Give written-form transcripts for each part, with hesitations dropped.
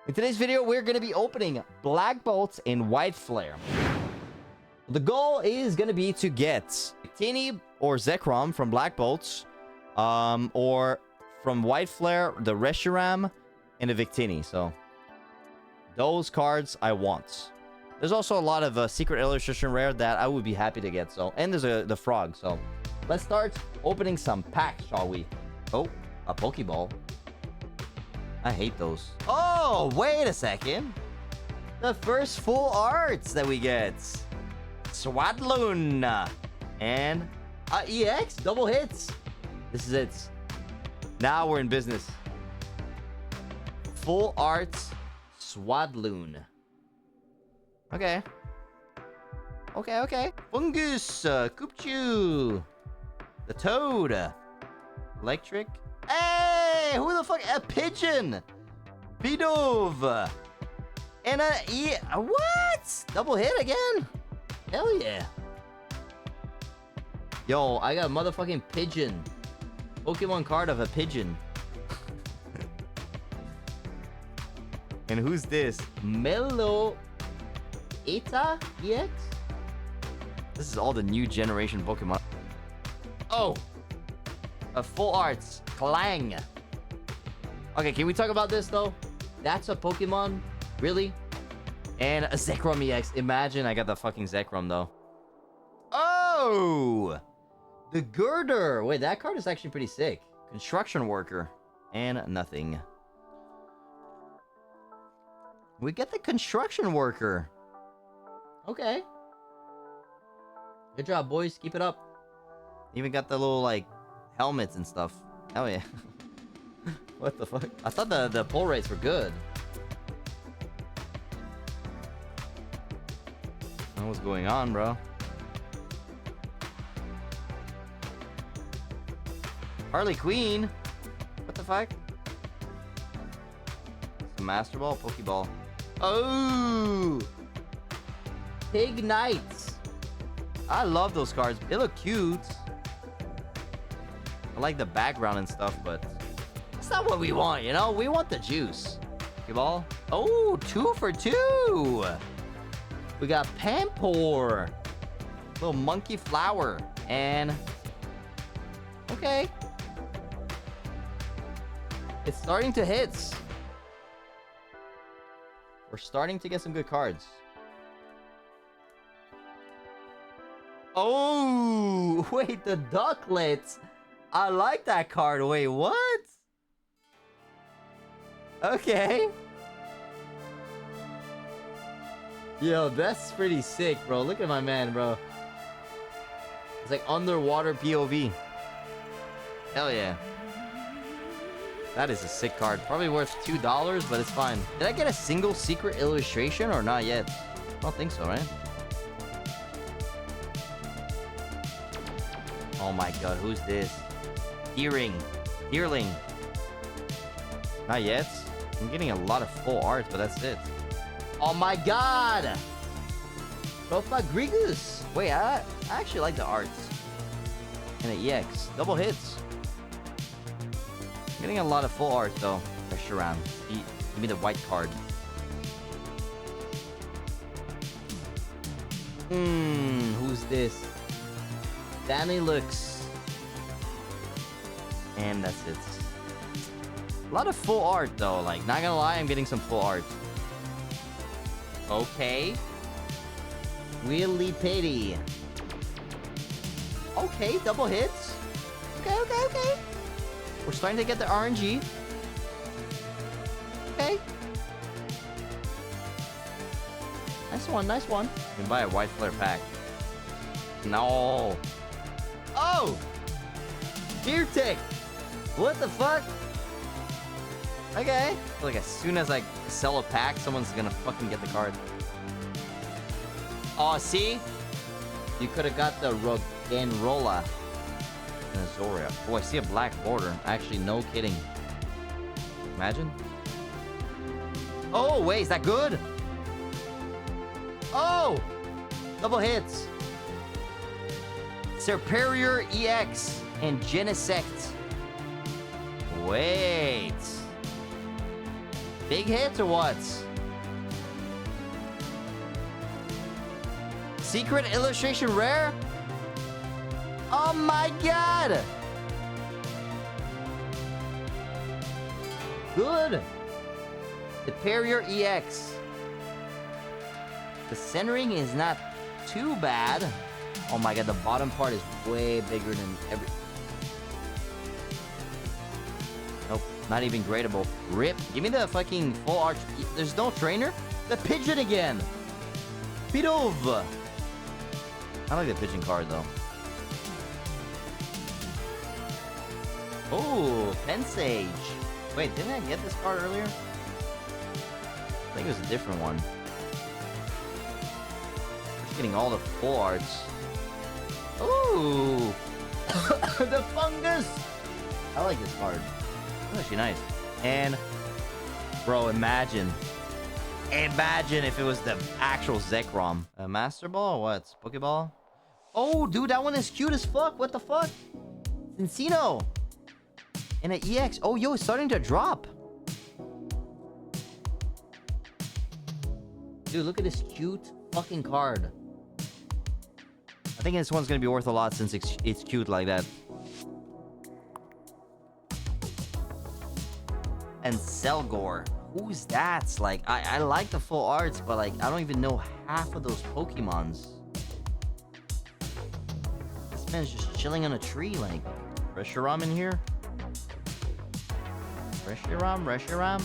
In today's video, we're going to be opening Black Bolts and White Flare. The goal is going to be to get Victini or Zekrom from Black Bolts, or from White Flare, the Reshiram and the Victini. So, those cards I want. There's also a lot of secret illustration rare that I would be happy to get. So, and there's the frog. So, let's start opening some packs, shall we? Oh, a Pokeball. I hate those. Oh, wait a second. The first full arts that we get. Swadloon. And EX. Double hits. This is it. Now we're in business. Full arts Swadloon. Okay. Okay. Fungus. Koopchu. The Toad. Electric. Hey! Who the fuck? A Pigeon! Pidove! And a what? Double hit again? Hell yeah. Yo, I got a motherfucking Pigeon. Pokemon card of a Pigeon. And who's this? Melo Eta EX? This is all the new generation Pokemon. Oh! A full arts. Clang. Okay, can we talk about this though? That's a Pokemon? Really? And a Zekrom EX. Imagine I got the fucking Zekrom though. Oh! The Girder. Wait, that card is actually pretty sick. Construction worker. And nothing. We get the construction worker. Okay. Good job, boys. Keep it up. Even got the little, like, helmets and stuff. Oh yeah. What the fuck? I thought the pull rates were good. What's going on, bro? Harley Quinn? What the fuck? It's a Master Ball, Pokeball. Oh! Pig Knights. I love those cards. They look cute. I like the background and stuff, but it's not what we want, you know? We want the juice. Pokeball. Oh, 2 for 2. We got Pampor. Little monkey flower. And... okay. It's starting to hit. We're starting to get some good cards. Oh, wait, the Ducklets. I like that card. Wait, what? Okay. Yo, that's pretty sick, bro. Look at my man, bro. It's like underwater POV. Hell yeah. That is a sick card. Probably worth $2, but it's fine. Did I get a single secret illustration or not yet? I don't think so, right? Oh my god, who's this? Deerling. Not yet. I'm getting a lot of full arts, but that's it. Oh my god! Profa Grigus! Wait, I actually like the arts. And the EX. Double hits. I'm getting a lot of full art though. Reshiram. Give me the white card. Who's this? Danny Lux. And that's it. A lot of full art though. Like, not gonna lie, I'm getting some full art. Okay. Willy Pity. Okay, double hits. Okay. We're starting to get the RNG. Okay. Nice one. You can buy a White Flare pack. No. Oh! Deer Tick! What the fuck? Okay. I feel like as soon as I sell a pack, someone's gonna fucking get the card. Oh, see? You could have got the Roggenrola and a Zoria. Oh, I see a black border. Actually, no kidding. Imagine. Oh, wait, is that good? Oh! Double hits. Serperior EX and Genesect. Wait. Big hits or what? Secret illustration rare? Oh my god! Good. Superior EX. The centering is not too bad. Oh my god, the bottom part is way bigger than every... Nope, not even gradable. Rip. Give me the fucking full arch. There's no trainer? The pigeon again! Pidove! I like the pigeon card though. Oh, Pensage. Wait, didn't I get this card earlier? I think it was a different one. Just getting all the full arts. Ooh! The fungus! I like this card. It's actually nice. And, bro, imagine if it was the actual Zekrom. A Master Ball or what? Pokeball? Oh, dude, that one is cute as fuck. What the fuck? Encino. And an EX. Oh, yo, it's starting to drop. Dude, look at this cute fucking card. I think this one's gonna be worth a lot since it's cute like that. And Selgor. Who's that? Like, I like the full arts, but like, I don't even know half of those Pokemons. This man's just chilling on a tree, like. Reshiram in here? Reshiram?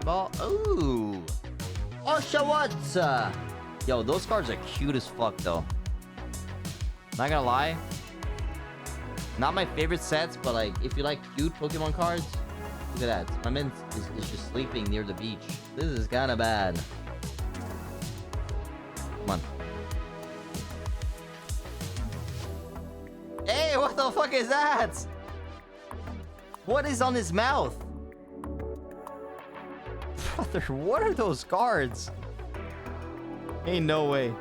Ball. Ooh! Oshawatsu! Yo, those cards are cute as fuck, though. Not gonna lie. Not my favorite sets, but like, if you like cute Pokemon cards, look at that. My man is just sleeping near the beach. This is kind of bad. Come on. Hey, what the fuck is that? What is on his mouth? Brother, what are those cards? Ain't no way.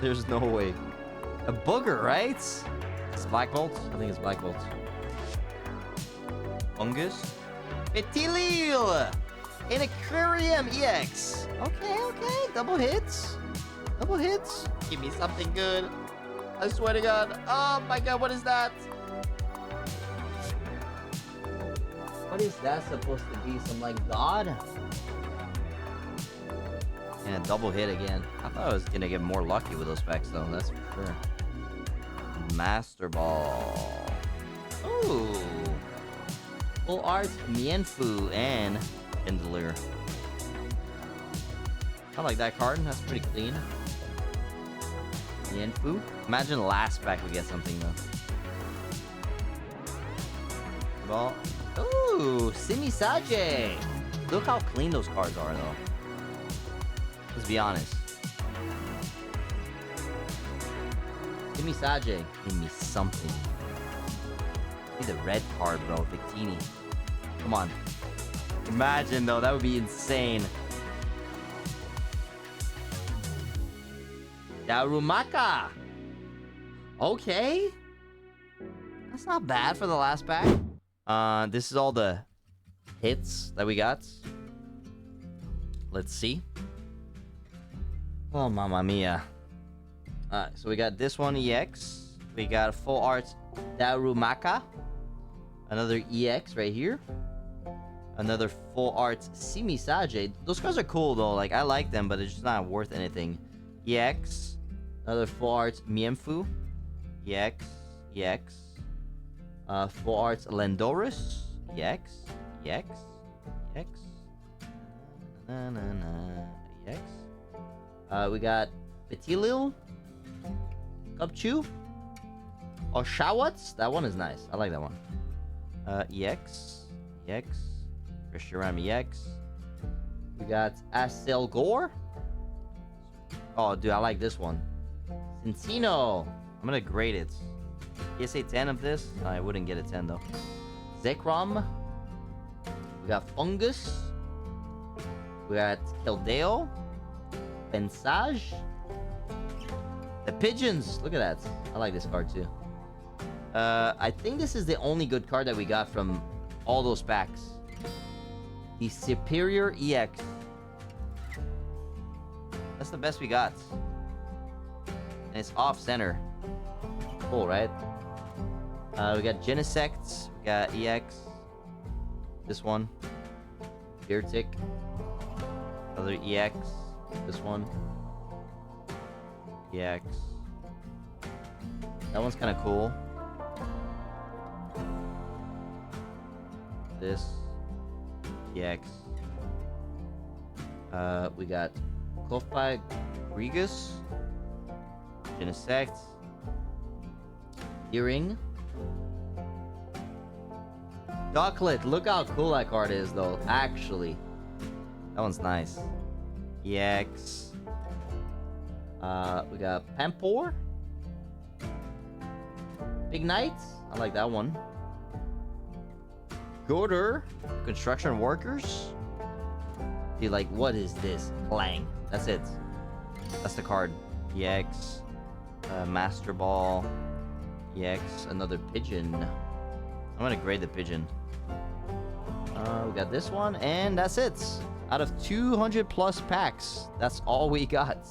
There's no way. A booger, right? It's Black Bolt? I think it's Black Bolt. Fungus. Petilil! An Aquarium EX. Okay. Double hits. Double hits. Give me something good. I swear to God. Oh my God, what is that? What is that supposed to be? Some like god? And a double hit again. I thought I was gonna get more lucky with those packs though, that's for sure. Master Ball. Ooh. Full art, Mienfoo, and Chandelier. I like that card, that's pretty clean. Mienfoo. Imagine last pack we get something though. Ball. Ooh, Simisage. Look how clean those cards are though. Let's be honest. Simisage. Give me something. Give me the red card, bro. Victini. Come on. Imagine though, that would be insane. Darumaka. Okay. That's not bad for the last pack. This is all the hits that we got. Let's see. Oh, mamma mia. Alright, so we got this one EX. We got full art Darumaka. Another EX right here. Another full art Simisage. Those cards are cool though. Like, I like them, but it's just not worth anything. EX. Another full art Mienfoo. EX. EX. Full arts Landorus. EX. EX. EX. EX. We got Petilil. Cubchoo. Oshawatsu. That one is nice. I like that one. EX. EX. Reshiram EX. We got Aselgor. Oh, dude, I like this one. Cincino. I'm gonna grade it. PSA 10 of this? I wouldn't get a 10 though. Zekrom. We got Fungus. We got Keldeo. Pensage. The Pigeons. Look at that. I like this card too. I think this is the only good card that we got from all those packs. the Superior EX. That's the best we got. And it's off-center. Cool, right? We got Genesect. We got EX. This one. Beartic. Another EX. This one. EX. That one's kind of cool. This. EX. We got Kofi Grigus. Genesect. Earring. Ducklet. Look how cool that card is, though. Actually. That one's nice. EX. We got Pampor. Big Knight. I like that one. Goder. Construction Workers. Be like, what is this? Clang. That's it. That's the card. EX. Master Ball. EX. Another Pigeon. I'm gonna grade the Pigeon. We got this one, and that's it. Out of 200 plus packs, that's all we got.